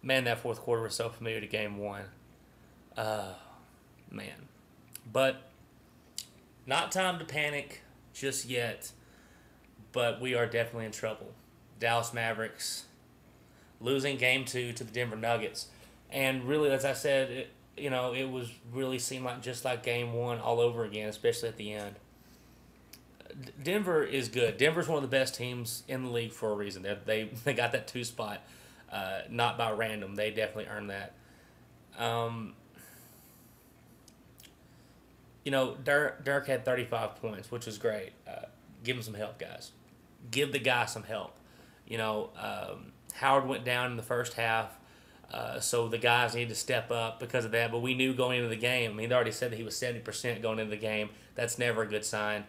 Man, that fourth quarter was so familiar to game one. Man. But not time to panic just yet, but we are definitely in trouble. Dallas Mavericks losing game two to the Denver Nuggets. And really, as I said, it was really seemed like just like game one all over again, especially at the end. Denver is good. Denver's one of the best teams in the league for a reason. They got that two spot, not by random. They definitely earned that. Um, Dirk had 35 points, which was great. Give him some help, guys. Give the guy some help. Howard went down in the first half, so the guys needed to step up because of that. But we knew going into the game. I mean, they already said that he was 70% going into the game. That's never a good sign.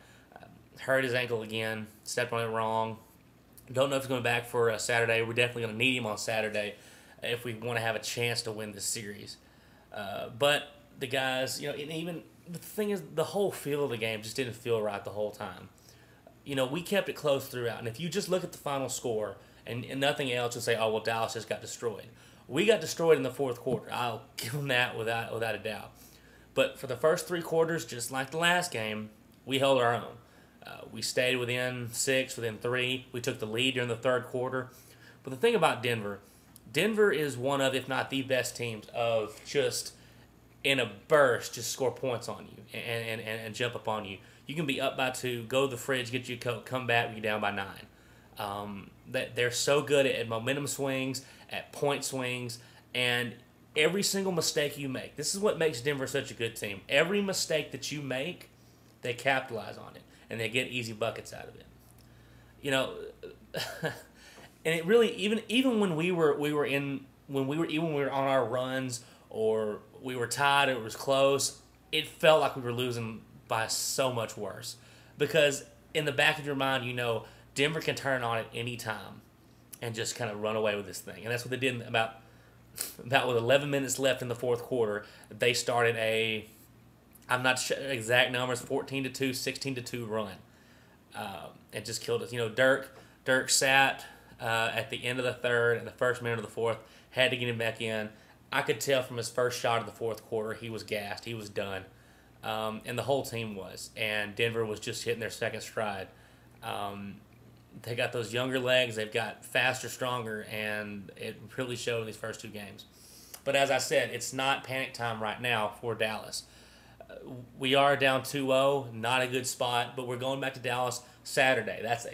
Hurt his ankle again. Stepped on it wrong. Don't know if he's going back for Saturday. We're definitely going to need him on Saturday if we want to have a chance to win this series. But the guys, and even the thing is, the whole feel of the game just didn't feel right the whole time. We kept it close throughout. And if you just look at the final score and nothing else, you'll say, oh, well, Dallas just got destroyed. We got destroyed in the fourth quarter. I'll give them that without a doubt. But for the first three quarters, just like the last game, we held our own. We stayed within 6, within 3. We took the lead during the third quarter. But the thing about Denver is one of, if not the best teams of just in a burst, just score points on you and jump up on you. You can be up by 2, go to the fridge, get you a Coke, come back, you're down by 9. That they're so good at momentum swings, at point swings, and every single mistake you make. This is what makes Denver such a good team. Every mistake that you make, they capitalize on it, and they get easy buckets out of it. And it really even when we were on our runs or we were tied, it was close. It felt like we were losing by so much worse because in the back of your mind, Denver can turn on at any time and just kind of run away with this thing, and that's what they did about with 11 minutes left in the fourth quarter. They started I'm not sure exact numbers, 14-2, 16-2 run. It just killed us. Dirk sat at the end of the third and the first minute of the fourth, had to get him back in. I could tell from his first shot of the fourth quarter he was gassed. He was done. And the whole team was. And Denver was just hitting their second stride. They got those younger legs. They've got faster, stronger, and it really showed in these first two games. But as I said, it's not panic time right now for Dallas. We are down 2-0, not a good spot, but we're going back to Dallas Saturday. That's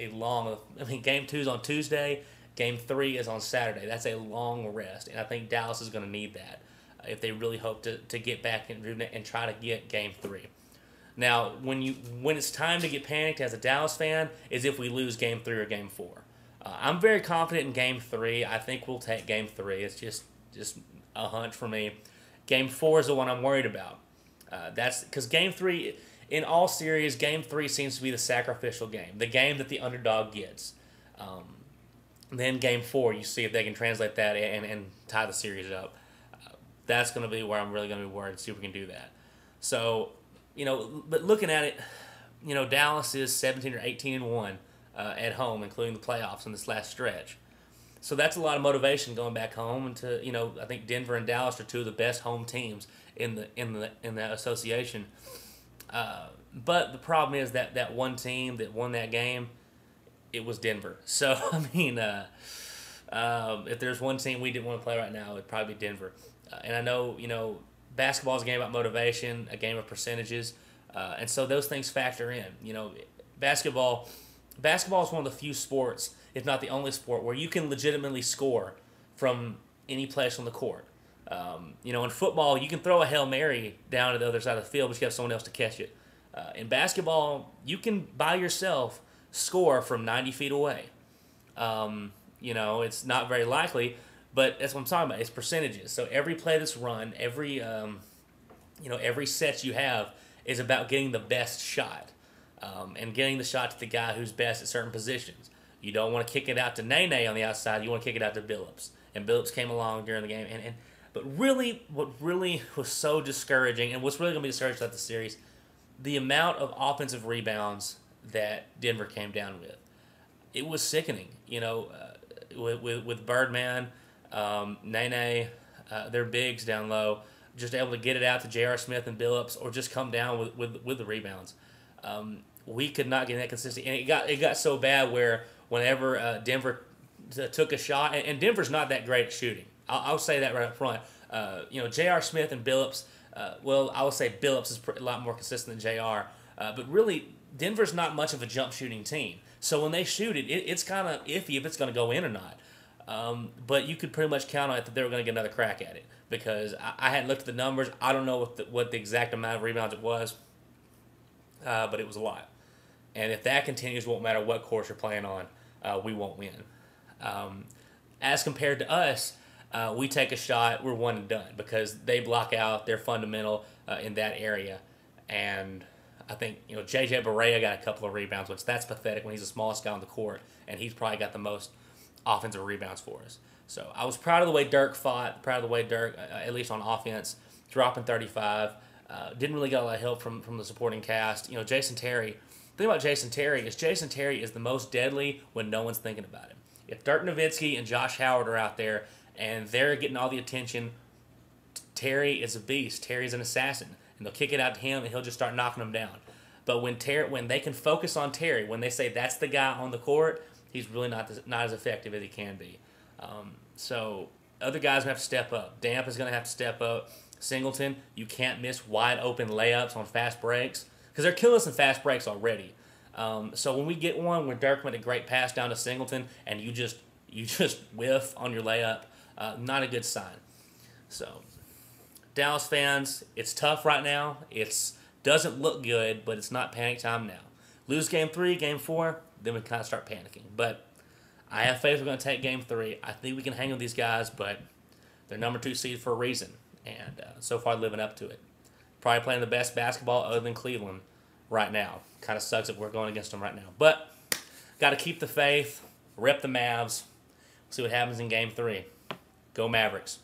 Game 2 is on Tuesday. Game 3 is on Saturday. That's a long rest, and I think Dallas is going to need that if they really hope to get back and try to get Game 3. Now, when it's time to get panicked as a Dallas fan is if we lose Game 3 or Game 4. I'm very confident in Game 3. I think we'll take Game 3. It's just a hunch for me. Game 4 is the one I'm worried about. That's because Game 3, in all series, Game 3 seems to be the sacrificial game, the game that the underdog gets. Then Game 4, you see if they can translate that and tie the series up. That's going to be where I'm really going to be worried and see if we can do that. So, but looking at it, Dallas is 17 or 18-1 at home, including the playoffs in this last stretch. So that's a lot of motivation going back home. And I think Denver and Dallas are two of the best home teams in the association. But the problem is that one team that won that game, it was Denver. So if there's one team we didn't want to play right now, it'd probably be Denver. And I know basketball is a game about motivation, a game of percentages, and so those things factor in. Basketball is one of the few sports, if not the only sport, where you can legitimately score from any place on the court. In football, you can throw a Hail Mary down to the other side of the field, but you have someone else to catch it. In basketball, you can, by yourself, score from 90 feet away. It's not very likely, but that's what I'm talking about. It's percentages. So every play that's run, every set you have is about getting the best shot and getting the shot to the guy who's best at certain positions. You don't want to kick it out to Nene on the outside. You want to kick it out to Billups. And Billups came along during the game. But really, what really was so discouraging, and what's really going to be discouraging about the series, the amount of offensive rebounds that Denver came down with. It was sickening, with Birdman. Nene, their bigs down low, just able to get it out to J.R. Smith and Billups, or just come down with the rebounds. We could not get that consistency, and it got so bad where whenever Denver took a shot, and Denver's not that great at shooting. I'll say that right up front. J.R. Smith and Billups. Well, I would say Billups is a lot more consistent than J.R. But really, Denver's not much of a jump shooting team. So when they shoot it, it's kind of iffy if it's going to go in or not. But you could pretty much count on it that they were going to get another crack at it, because I hadn't looked at the numbers. I don't know what the exact amount of rebounds it was, but it was a lot. And if that continues, it won't matter what course you're playing on, we won't win. As compared to us, we take a shot, we're one and done, because they block out, they're fundamental in that area. And I think J.J. Barea got a couple of rebounds, which that's pathetic when he's the smallest guy on the court, and he's probably got the most offensive rebounds for us. So I was proud of the way Dirk fought, proud of the way Dirk, at least on offense, dropping 35. Didn't really get a lot of help from the supporting cast. Jason Terry. The thing about Jason Terry is the most deadly when no one's thinking about him. If Dirk Nowitzki and Josh Howard are out there and they're getting all the attention, Terry is a beast. Terry's an assassin. And they'll kick it out to him, and he'll just start knocking them down. But when they can focus on Terry, when they say that's the guy on the court, he's really not as effective as he can be. So other guys have to step up. Damp is going to have to step up. Singleton, you can't miss wide open layups on fast breaks, because they're killing us in fast breaks already. So when we get one where Dirk made a great pass down to Singleton and you just whiff on your layup, not a good sign. So Dallas fans, it's tough right now. It doesn't look good, but it's not panic time now. Lose game 3, game 4, then we kind of start panicking. But I have faith we're going to take game 3. I think we can hang with these guys, but they're number 2 seed for a reason, and so far living up to it. Probably playing the best basketball other than Cleveland right now. Kind of sucks that we're going against them right now. But got to keep the faith, rep the Mavs, see what happens in game 3. Go Mavericks.